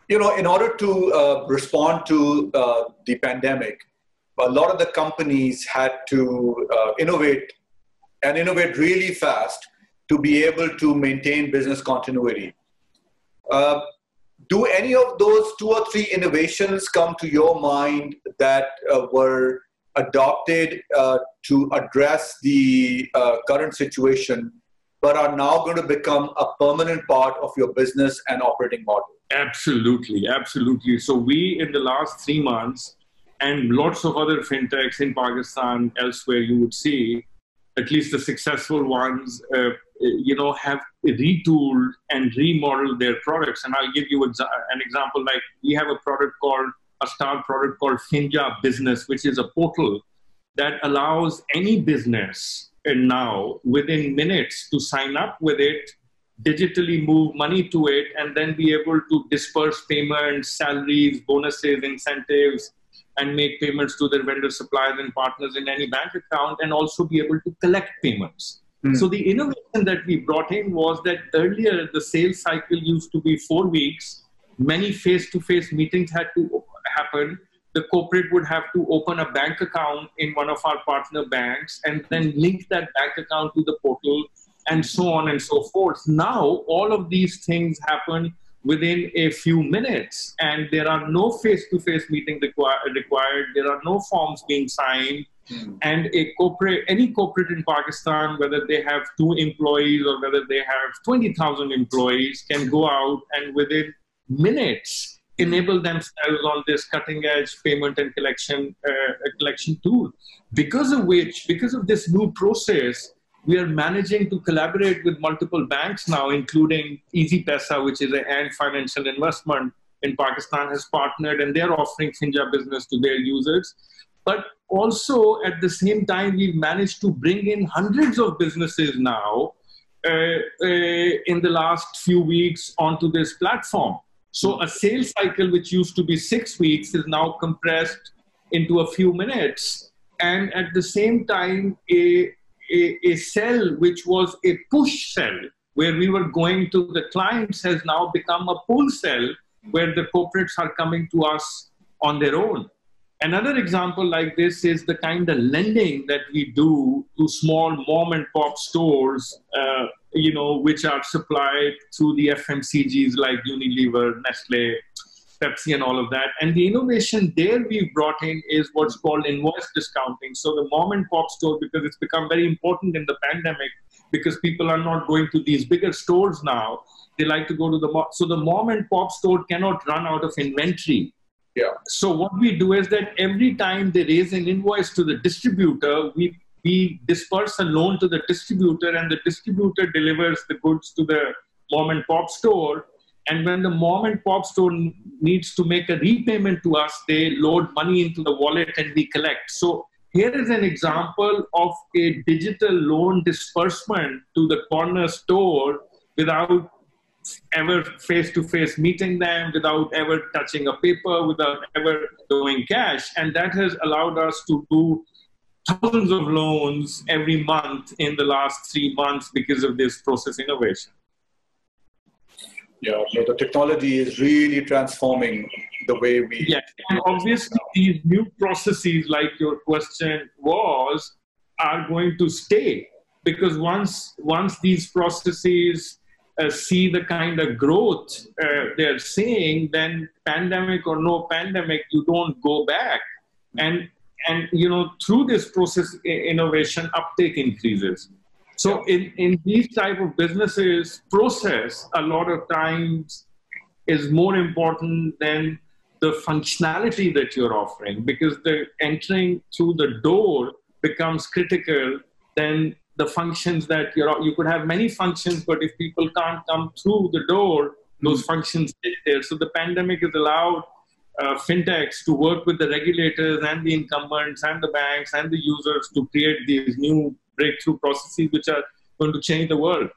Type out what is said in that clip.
In order to respond to the pandemic, a lot of the companies had to innovate and innovate really fast to be able to maintain business continuity. Do any of those two or three innovations come to your mind that were adopted to address the current situation, but are now going to become a permanent part of your business and operating model? Absolutely, absolutely. So we, in the last 3 months, and lots of other fintechs in Pakistan, elsewhere, you would see, at least the successful ones, have retooled and remodeled their products. And I'll give you an example. Like, we have a star product called Finja Business, which is a portal that allows any business now, within minutes, to sign up with it, digitally move money to it, and then be able to disperse payments, salaries, bonuses, incentives, and make payments to their vendor suppliers and partners in any bank account, and also be able to collect payments. So the innovation that we brought in was that earlier the sales cycle used to be 4 weeks. Many face-to-face meetings had to happen. The corporate would have to open a bank account in one of our partner banks and then link that bank account to the portal, and so on and so forth. Now, all of these things happen within a few minutes, and there are no face-to-face meetings required. There are no forms being signed. And any corporate in Pakistan, whether they have 2 employees or whether they have 20,000 employees, can go out and within minutes enable themselves on this cutting-edge payment and collection tool. Because of this new process, we are managing to collaborate with multiple banks now, including EasyPaisa, which is an Ant Financial Investment in Pakistan, has partnered, and they're offering Finja Business to their users. But also, at the same time, we've managed to bring in hundreds of businesses now in the last few weeks onto this platform. So a sales cycle, which used to be 6 weeks, is now compressed into a few minutes. And at the same time, a sell, which was a push sell, where we were going to the clients, has now become a pull sell, where the corporates are coming to us on their own. Another example like this is the kind of lending that we do to small mom and pop stores, which are supplied through the FMCGs like Unilever, Nestle, Pepsi, and all of that. And the innovation there we've brought in is what's called invoice discounting. So the mom and pop store, because it's become very important in the pandemic, because people are not going to these bigger stores now, they like to go to so the mom and pop store cannot run out of inventory. Yeah. So what we do is that every time they raise an invoice to the distributor, we disperse a loan to the distributor, and the distributor delivers the goods to the mom and pop store. And when the mom and pop store needs to make a repayment to us, they load money into the wallet and we collect. So here is an example of a digital loan disbursement to the corner store without ever face-to-face meeting them, without ever touching a paper, without ever doing cash. And that has allowed us to do thousands of loans every month in the last 3 months because of this process innovation. Yeah, so the technology is really transforming the way we... Yes, and obviously these new processes, like your question was, are going to stay. Because once these processes see the kind of growth they're seeing, then pandemic or no pandemic, you don't go back. And through this process innovation, uptake increases. So in these type of businesses, process a lot of times is more important than the functionality that you're offering, because the entering through the door becomes critical. Then the functions that you could have many functions, but if people can't come through the door, those functions stay there. So the pandemic has allowed fintechs to work with the regulators and the incumbents and the banks and the users to create these new breakthrough processes which are going to change the world.